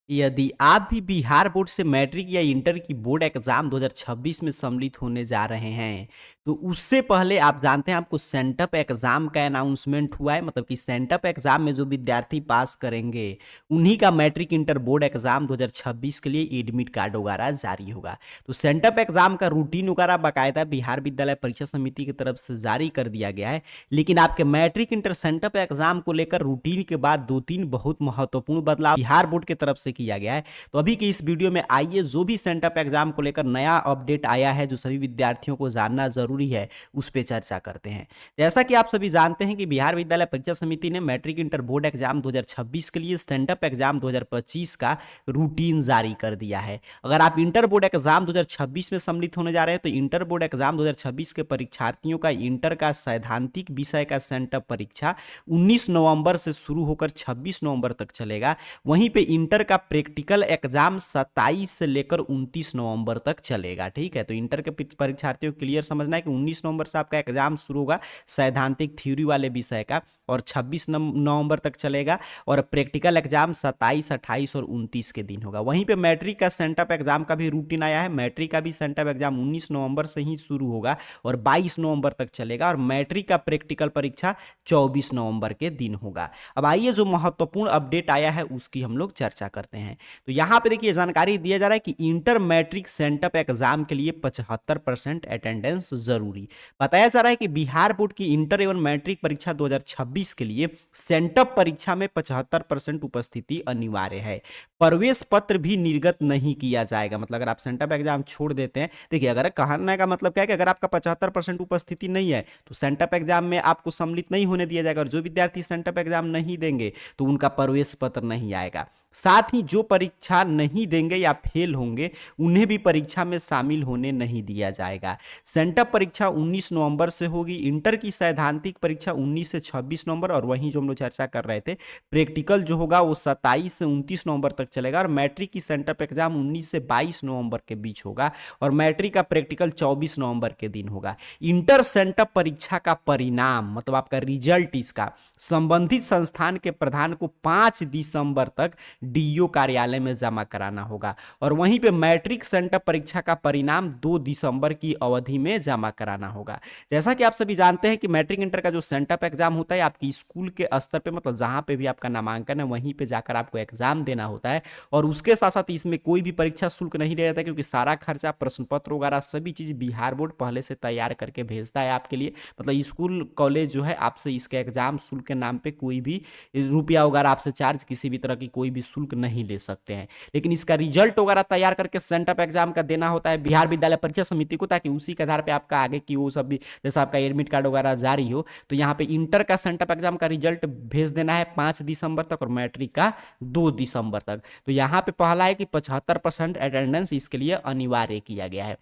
यदि आप भी बिहार बोर्ड से मैट्रिक या इंटर की बोर्ड एग्जाम 2026 में सम्मिलित होने जा रहे हैं, तो उससे पहले आप जानते हैं आपको सेंटअप एग्जाम का अनाउंसमेंट हुआ है। मतलब कि सेंटअप एग्जाम में जो विद्यार्थी पास करेंगे उन्हीं का मैट्रिक इंटर बोर्ड एग्जाम 2026 के लिए एडमिट कार्ड वगैरह जारी होगा। तो सेंटअप एग्जाम का रूटीन वगैरह बाकायदा बिहार विद्यालय परीक्षा समिति की तरफ से जारी कर दिया गया है। लेकिन आपके मैट्रिक इंटर सेंटअप एग्जाम को लेकर रूटीन के बाद दो तीन बहुत महत्वपूर्ण बदलाव बिहार बोर्ड की तरफ से किया गया है। तो अभी की इस वीडियो में आइए जो भी सेंटअप एग्जाम को लेकर नया अपडेट आया है जो सभी विद्यार्थियों को जानना जरूरी है उस पर चर्चा करते हैं। जैसा कि आप सभी जानते हैं कि बिहार विद्यालय परीक्षा समिति ने मैट्रिक इंटर बोर्ड एग्जाम 2026 के लिए सेंटअप एग्जाम 2025 का रूटीन जारी कर दिया है। अगर आप इंटर बोर्ड एग्जाम 2026 में सम्मिलित होने जा रहे हैं तो इंटर बोर्ड एग्जाम 2026 के परीक्षार्थियों का इंटर का सैद्धांतिक विषय का सेंटअप परीक्षा 19 नवंबर से शुरू होकर 26 नवंबर तक चलेगा। वहीं पे इंटर का प्रैक्टिकल एग्जाम 27 से लेकर 29 नवंबर तक चलेगा। ठीक है, तो इंटर के परीक्षार्थियों को क्लियर समझना है कि 19 नवंबर से आपका एग्जाम शुरू होगा सैद्धांतिक थ्योरी वाले विषय का और 26 नवंबर तक चलेगा और प्रैक्टिकल एग्जाम 27, 28 और 29 के दिन होगा। वहीं पे मैट्रिक का सेंटअप एग्जाम का भी रूटीन आया है। मैट्रिक का भी सेंटअप एग्जाम 19 नवंबर से ही शुरू होगा और 22 नवंबर तक चलेगा और मैट्रिक का प्रैक्टिकल परीक्षा 24 नवंबर के दिन होगा। अब आइए जो महत्वपूर्ण अपडेट आया है उसकी हम लोग चर्चा करते हैं। तो यहाँ पे देखिए जानकारी दिया जा रहा है कि इंटर मैट्रिक सेंटअप एग्जाम के लिए 75% अटेंडेंस जरूरी। बताया जा रहा है कि बिहार बोर्ड की इंटर एवं मैट्रिक परीक्षा 2026 के लिए सेंटअप परीक्षा में 75% उपस्थिति अनिवार्य है। प्रवेश पत्र भी निर्गत नहीं किया जाएगा। मतलब अगर आप सेंटअप एग्जाम छोड़ देते हैं, देखिए अगर कहने का मतलब क्या है कि अगर आपका 75% उपस्थिति नहीं है तो सेंटअप एग्जाम में आपको सम्मिलित नहीं होने दिया जाएगा और जो विद्यार्थी सेंटअप एग्जाम नहीं देंगे तो उनका प्रवेश पत्र नहीं आएगा। साथ ही जो परीक्षा नहीं देंगे या फेल होंगे उन्हें भी परीक्षा में शामिल होने नहीं दिया जाएगा। सेंटअप परीक्षा 19 नवंबर से होगी। इंटर की सैद्धांतिक परीक्षा 19 से 26 नवंबर और वहीं जो हम लोग चर्चा कर रहे थे प्रैक्टिकल जो होगा वो 27 से 29 नवंबर तक चलेगा और मैट्रिक की सेंटअप एग्जाम 19 से 22 नवंबर के बीच होगा और मैट्रिक का प्रैक्टिकल 24 नवंबर के दिन होगा। इंटर सेंटअप परीक्षा का परिणाम मतलब आपका रिजल्ट इसका संबंधित संस्थान के प्रधान को 5 दिसंबर तक डीईओ कार्यालय में जमा कराना होगा और वहीं पे मैट्रिक सेंटअप परीक्षा का परिणाम 2 दिसंबर की अवधि में जमा कराना होगा। जैसा कि आप सभी जानते हैं कि मैट्रिक इंटर का जो सेंटअप एग्जाम होता है आपकी स्कूल के स्तर पे मतलब जहां पे भी आपका नामांकन है वहीं पे जाकर आपको एग्जाम देना होता है और उसके साथ साथ इसमें कोई भी परीक्षा शुल्क नहीं लिया जाता क्योंकि सारा खर्चा प्रश्न पत्र वगैरह सभी चीज बिहार बोर्ड पहले से तैयार करके भेजता है आपके लिए। मतलब स्कूल कॉलेज जो है आपसे इसके एग्जाम शुल्क के नाम पे कोई भी रुपया वगैरह आपसे चार्ज किसी भी तरह की कोई भी शुल्क नहीं ले सकते हैं। लेकिन इसका रिजल्ट वगैरह तैयार करके सेंटअप एग्जाम का देना होता है बिहार विद्यालय परीक्षा समिति को ताकि उसी के आधार पे आपका आगे की वो सब भी जैसा आपका एडमिट कार्ड वगैरह जारी हो। तो यहाँ पे इंटर का सेंटअप एग्जाम का रिजल्ट भेज देना है 5 दिसंबर तक और मैट्रिक का 2 दिसंबर तक। तो यहाँ पे पहला है कि 75% अटेंडेंस इसके लिए अनिवार्य किया गया है।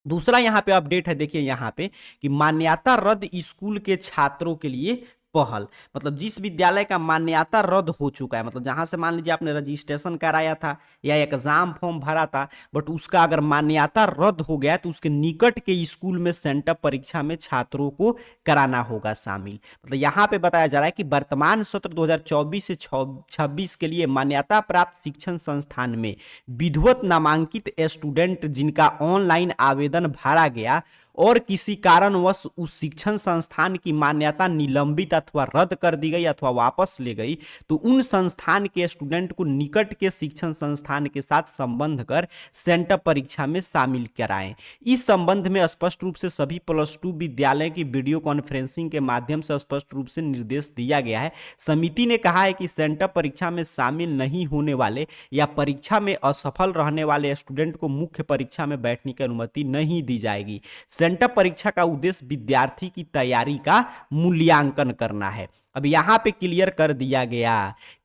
दूसरा यहाँ पे अपडेट है, देखिए यहाँ पे कि मान्यता रद्द स्कूल के छात्रों के लिए पहल। मतलब जिस विद्यालय का मान्यता रद्द हो चुका है मतलब जहां से मान लीजिए आपने रजिस्ट्रेशन कराया था या एग्जाम फॉर्म भरा था बट उसका अगर मान्यता रद्द हो गया तो उसके निकट के स्कूल में सेंटअप परीक्षा में छात्रों को कराना होगा शामिल। मतलब यहाँ पे बताया जा रहा है कि वर्तमान सत्र 2024 से 26 के लिए मान्यता प्राप्त शिक्षण संस्थान में विधिवत नामांकित स्टूडेंट जिनका ऑनलाइन आवेदन भरा गया और किसी कारणवश उस शिक्षण संस्थान की मान्यता निलंबित अथवा रद्द कर दी गई अथवा वापस ले गई तो उन संस्थान के स्टूडेंट को निकट के शिक्षण संस्थान के साथ संबंध कर सेंटअप परीक्षा में शामिल कराएं। इस संबंध में स्पष्ट रूप से सभी +2 विद्यालय की वीडियो कॉन्फ्रेंसिंग के माध्यम से स्पष्ट रूप से निर्देश दिया गया है। समिति ने कहा है कि सेंटअप परीक्षा में शामिल नहीं होने वाले या परीक्षा में असफल रहने वाले स्टूडेंट को मुख्य परीक्षा में बैठने की अनुमति नहीं दी जाएगी। सेंटअप परीक्षा का उद्देश्य विद्यार्थी की तैयारी का मूल्यांकन करना है। अब यहाँ पे क्लियर कर दिया गया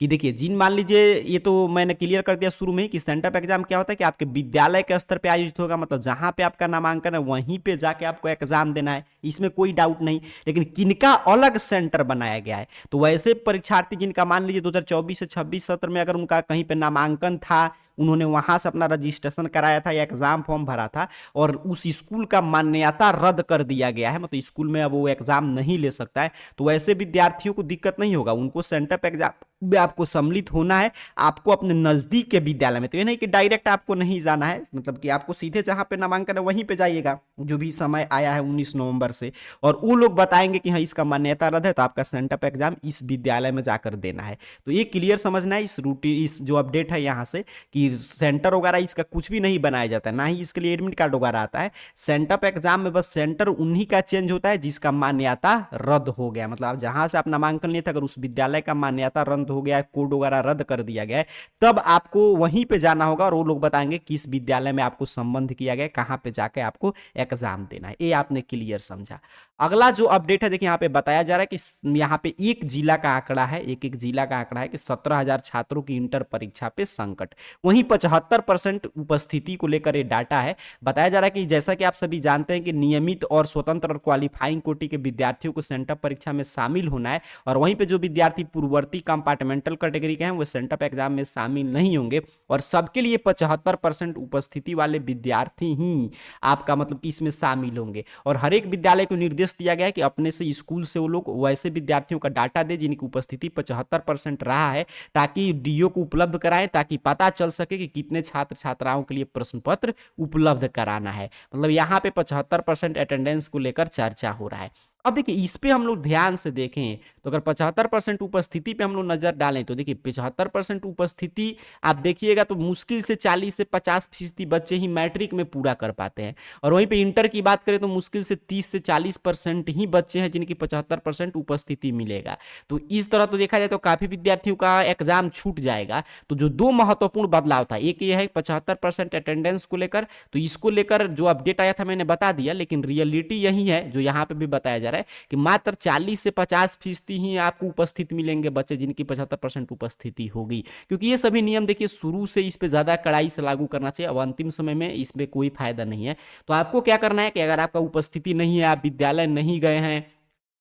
कि देखिए जिन मान लीजिए ये तो मैंने क्लियर कर दिया शुरू में ही कि सेंटअप एग्जाम क्या होता है कि आपके विद्यालय के स्तर पे आयोजित होगा मतलब जहां पे आपका नामांकन है वहीं पे जाके आपको एग्जाम देना है, इसमें कोई डाउट नहीं। लेकिन किनका अलग सेंटर बनाया गया है तो वैसे परीक्षार्थी जिनका मान लीजिए 2024 से 26 सत्र में अगर उनका कहीं पे नामांकन था उन्होंने वहां से अपना रजिस्ट्रेशन कराया था या एग्जाम फॉर्म भरा था और उस स्कूल का मान्यता रद्द कर दिया गया है मतलब स्कूल में अब वो एग्जाम नहीं ले सकता है तो वैसे विद्यार्थियों को दिक्कत नहीं होगा, उनको सेंटअप एग्जाम में आपको सम्मिलित होना है, आपको अपने नजदीक के विद्यालय में, तो ये नहीं कि डायरेक्ट आपको नहीं जाना है, मतलब कि आपको सीधे जहां पे नामांकन है वहीं पे जाइएगा, जो भी समय आया है 19 नवंबर से, और वो लोग बताएंगे कि हाँ इसका मान्यता रद्द है, तो आपका सेंटअप एग्जाम इस विद्यालय में जाकर देना है। तो ये क्लियर समझना है इस रूटीन, इस जो अपडेट है यहाँ से, कि सेंटर वगैरह इसका कुछ भी नहीं बनाया जाता है, ना ही इसके लिए एडमिट कार्ड वगैरह आता है। सेंटअप एग्जाम में बस सेंटर उन्हीं का चेंज होता है जिसका मान्यता रद्द हो गया, मतलब आप जहां से आप नामांकन लिए थे अगर उस विद्यालय का मान्यता रद्द हो गया है, कोड वगैरह रद्द कर दिया गया है, तब आपको वहीं पे जाना होगा और वो लोग बताएंगे किस विद्यालय में आपको संबंध किया गया, कहां पे जाके आपको एग्जाम देना है। ये आपने क्लियर समझा। अगला जो अपडेट है देखिए यहाँ पे बताया जा रहा है कि यहाँ पे एक जिला का आंकड़ा है, एक जिला का आंकड़ा है कि 17,000 छात्रों की इंटर परीक्षा पे संकट, वहीं 75% उपस्थिति को लेकर ये डाटा है। बताया जा रहा है कि जैसा कि आप सभी जानते हैं कि नियमित और स्वतंत्र और क्वालिफाइंग कोटि के विद्यार्थियों को सेंटअप परीक्षा में शामिल होना है, और वहीं पे जो विद्यार्थी पूर्ववर्ती कंपार्टमेंटल कैटेगरी के हैं वो सेंटअप एग्जाम में शामिल नहीं होंगे, और सबके लिए 75% उपस्थिति वाले विद्यार्थी ही आपका मतलब कि इसमें शामिल होंगे। और हर एक विद्यालय को निर्देश दिया गया है कि अपने से स्कूल से वो लोग वैसे विद्यार्थियों का डाटा दे जिनकी उपस्थिति 75% रहा है, ताकि डीओ को उपलब्ध कराएं, ताकि पता चल सके कि कितने छात्र छात्राओं के लिए प्रश्न पत्र उपलब्ध कराना है। मतलब यहाँ पे 75% अटेंडेंस को लेकर चर्चा हो रहा है। अब देखिए इस पे हम लोग ध्यान से देखें तो अगर 75% उपस्थिति पे हम लोग नजर डालें तो देखिए 75% उपस्थिति आप देखिएगा तो मुश्किल से 40 से 50% बच्चे ही मैट्रिक में पूरा कर पाते हैं, और वहीं पे इंटर की बात करें तो मुश्किल से 30 से 40% ही बच्चे हैं जिनकी 75% उपस्थिति मिलेगा। तो इस तरह तो देखा जाए तो काफी विद्यार्थियों का एग्जाम छूट जाएगा। तो जो दो महत्वपूर्ण बदलाव था, एक ये है 75% अटेंडेंस को लेकर, तो इसको लेकर जो अपडेट आया था मैंने बता दिया, लेकिन रियलिटी यही है जो यहाँ पे भी बताया जा रहा है कि मात्र 40 से 50% ही आपको उपस्थित मिलेंगे बच्चे जिनकी 75% उपस्थिति होगी, क्योंकि ये सभी नियम देखिए शुरू से इस पे ज्यादा कड़ाई से लागू करना चाहिए, अब अंतिम समय में इसमें कोई फायदा नहीं है। तो आपको क्या करना है कि अगर आपका उपस्थिति नहीं है, आप विद्यालय नहीं गए हैं,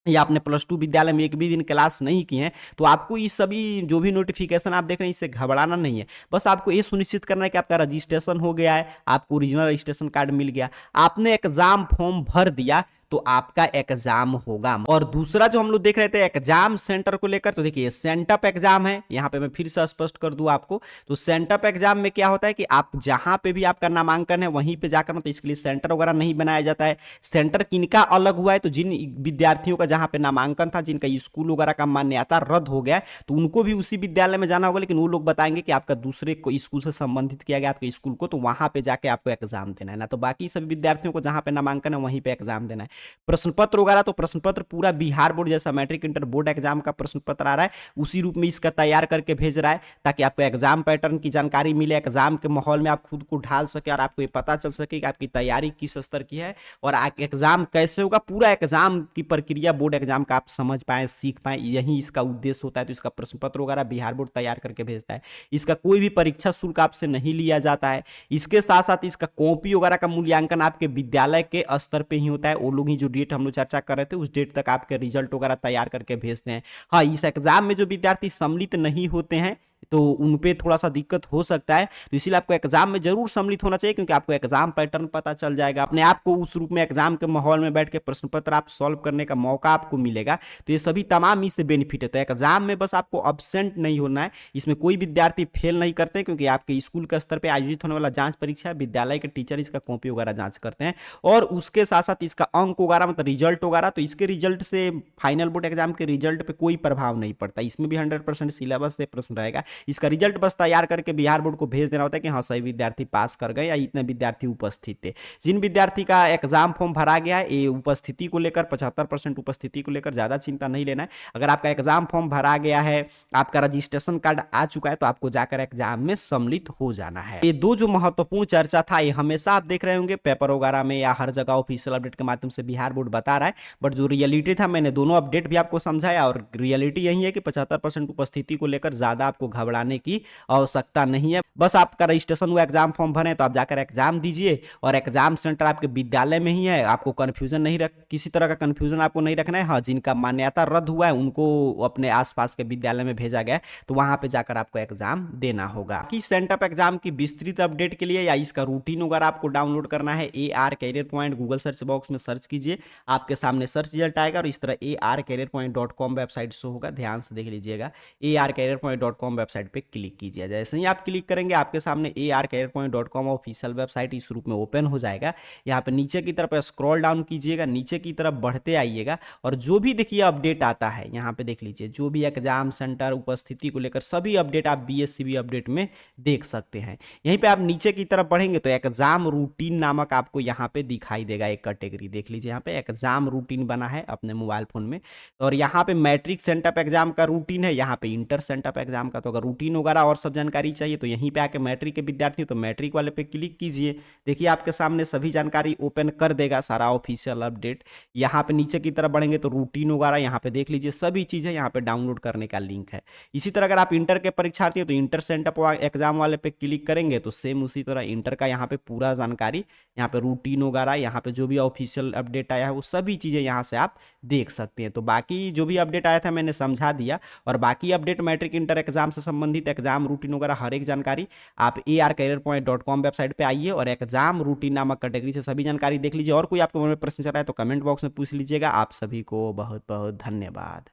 या आपने +2 विद्यालय में एक भी दिन क्लास नहीं की है, तो आपको ये सभी जो भी नोटिफिकेशन आप देख रहे हैं इससे घबराना नहीं है। बस आपको ये सुनिश्चित करना है कि आपका रजिस्ट्रेशन हो गया है, आपको ओरिजिनल रजिस्ट्रेशन कार्ड मिल गया, आपने एग्जाम फॉर्म भर दिया तो आपका एग्जाम होगा। और दूसरा जो हम लोग देख रहे थे एग्जाम सेंटर को लेकर, तो देखिए सेंटअप एग्जाम है, यहाँ पे मैं फिर से स्पष्ट कर दूं आपको, तो सेंटअप एग्जाम में क्या होता है कि आप जहां पे भी आपका नामांकन है वहीं पे जाकर, तो इसके लिए सेंटर वगैरह नहीं बनाया जाता है। सेंटर किनका अलग हुआ है, तो जिन विद्यार्थियों का जहां पे नामांकन था, जिनका स्कूल वगैरह का मान्यता रद्द हो गया तो उनको भी उसी विद्यालय में जाना होगा, लेकिन वो लोग बताएंगे कि आपका दूसरे को स्कूल से संबंधित किया गया आपके स्कूल को, तो वहां पे जाके आपको एग्जाम देना है ना, तो बाकी सभी विद्यार्थियों को जहां पे नामांकन है वहीं पे एग्जाम देना है। प्रश्न पत्र वगैरह, तो प्रश्न पत्र पूरा बिहार बोर्ड जैसा मैट्रिक इंटर बोर्ड एग्जाम का प्रश्न पत्र आ रहा है उसी रूप में इसका तैयार करके भेज रहा है, ताकि आपको एग्जाम पैटर्न की जानकारी मिले, एग्जाम के माहौल में आप खुद को ढाल सके और आपको ये पता चल सके कि आपकी तैयारी किस स्तर की है और एग्जाम कैसे होगा, पूरा एग्जाम की प्रक्रिया बोर्ड एग्जाम का आप समझ पाए, सीख पाए, यही इसका उद्देश्य होता है। तो इसका प्रश्न पत्र वगैरह बिहार बोर्ड तैयार करके भेजता है। इसका कोई भी परीक्षा शुल्क आपसे नहीं लिया जाता है। इसके साथ साथ इसका कॉपी वगैरह का मूल्यांकन आपके विद्यालय के स्तर पे ही होता है, वो लोग ही जो डेट हम लोग चर्चा कर रहे थे उस डेट तक आपके रिजल्ट वगैरह तैयार करके भेजते हैं। हाँ, इस एग्जाम में जो विद्यार्थी सम्मिलित नहीं होते हैं तो उन पे थोड़ा सा दिक्कत हो सकता है, तो इसीलिए आपको एग्जाम में जरूर सम्मिलित होना चाहिए, क्योंकि आपको एग्जाम पैटर्न पता चल जाएगा, अपने आप को उस रूप में एग्जाम के माहौल में बैठ के प्रश्न पत्र आप सॉल्व करने का मौका आपको मिलेगा। तो ये सभी तमाम इससे बेनिफिट है। तो एग्जाम में बस आपको अब्सेंट नहीं होना है, इसमें कोई विद्यार्थी फेल नहीं करते, क्योंकि आपके स्कूल के स्तर पर आयोजित होने वाला जांच परीक्षा है, विद्यालय के टीचर इसका कॉपी वगैरह जांच करते हैं, और उसके साथ साथ इसका अंक वगैरह मतलब रिजल्ट वगैरह, तो इसके रिजल्ट से फाइनल बोर्ड एग्जाम के रिजल्ट पे कोई प्रभाव नहीं पड़ता। इसमें भी 100% सिलेबस से प्रश्न रहेगा। इसका रिजल्ट बस तैयार करके बिहार बोर्ड को भेज देना होता है कि हाँ सही विद्यार्थी पास कर गए या इतने विद्यार्थी उपस्थित थे। जिन विद्यार्थी का एग्जाम फॉर्म भरा गया है, ये उपस्थिति को लेकर 75% उपस्थिति को लेकर ज्यादा चिंता नहीं लेना है। अगर आपका एग्जाम फॉर्म भरा गया है, आपका रजिस्ट्रेशन कार्ड आ चुका है, तो आपको जाकर एग्जाम में सम्मिलित हो जाना है। ये दो जो महत्वपूर्ण चर्चा था, ये हमेशा आप देख रहे होंगे पेपर वगैरह में या हर जगह ऑफिशियल अपडेट के माध्यम से बिहार बोर्ड बता रहा है, बट जो रियलिटी था मैंने दोनों अपडेट भी आपको समझाया, और रियलिटी यही है कि 75% उपस्थिति को लेकर ज्यादा आपको घबरा घबराने की आवश्यकता नहीं है। बस आपका रजिस्ट्रेशन हुआ, एग्जाम फॉर्म भरें तो आप जाकर एग्जाम दीजिए और एग्जाम सेंटर आपके विद्यालय में ही है। आपको कन्फ्यूजन नहीं रख किसी तरह का कन्फ्यूजन आपको नहीं रखना है। हाँ, जिनका मान्यता रद्द हुआ है उनको अपने आसपास के विद्यालय में भेजा गया है, तो वहां पे जाकर आपको एग्जाम देना होगा। कि सेंटअप एग्जाम की विस्तृत अपडेट के लिए या इसका रूटीन वगैरह आपको डाउनलोड करना है, AR career point Google search box में सर्च कीजिए, आपके सामने सर्च रिजल्ट आएगा और इस तरह arcareerpoint.com वेबसाइट शो होगा। ध्यान से देख लीजिएगा, arcareerpoint.com वेबसाइट पे क्लिक कीजिए। जैसे ही आप क्लिक करेंगे आपके सामने arcareerpoint.com ऑफिशियल वेबसाइट इस रूप में ओपन हो जाएगा। यहाँ पे नीचे की तरफ स्क्रॉल डाउन कीजिएगा, नीचे की तरफ बढ़ते आइएगा और जो भी देखिए अपडेट आता है यहाँ पे देख लीजिए, जो भी एग्जाम सेंटर उपस्थिति को लेकर सभी अपडेट आप BSCB अपडेट में देख सकते हैं। यहीं पे आप नीचे की तरफ बढ़ेंगे तो एग्जाम रूटीन नामक आपको यहाँ पे दिखाई देगा एक कैटेगरी, देख लीजिए यहाँ पे एग्जाम रूटीन बना है अपने मोबाइल फोन में। और यहाँ पे मैट्रिक सेंटअप एग्जाम का रूटीन है, यहाँ पे इंटर सेंटअप एग्जाम का। तो अगर रूटीन वगैरह और सब जानकारी चाहिए तो यहीं पे आके मैट्रिक के विद्यार्थी तो मैट्रिक वाले पे क्लिक कीजिए। देखिए आपके सामने सभी जानकारी ओपन कर देगा, सारा ऑफिशियल अपडेट। यहाँ पे नीचे की तरफ बढ़ेंगे तो रूटीन वगैरह यहाँ पे देख लीजिए, सभी चीजें यहाँ पे डाउनलोड करने का लिंक है। इसी तरह अगर आप इंटर के परीक्षार्थी हैं तो इंटर सेंटअप एग्जाम वाले पे क्लिक करेंगे तो सेम उसी तरह इंटर का यहाँ पे पूरा जानकारी, यहाँ पे रूटीन वगैरह, यहाँ पे जो भी ऑफिशियल अपडेट आया है वो सभी चीजें यहाँ से आप देख सकते हैं। तो बाकी जो भी अपडेट आया था मैंने समझा दिया, और बाकी अपडेट मैट्रिक इंटर एग्जाम से संबंधित एग्जाम रूटीन वगैरह हर एक जानकारी आप arcareerpoint.com वेबसाइट पे आइए और एग्जाम रूटीन नामक कैटेगरी से सभी जानकारी देख लीजिए। और कोई आपके मन में प्रश्न चल रहा है तो कमेंट बॉक्स में पूछ लीजिएगा। आप सभी को बहुत बहुत धन्यवाद।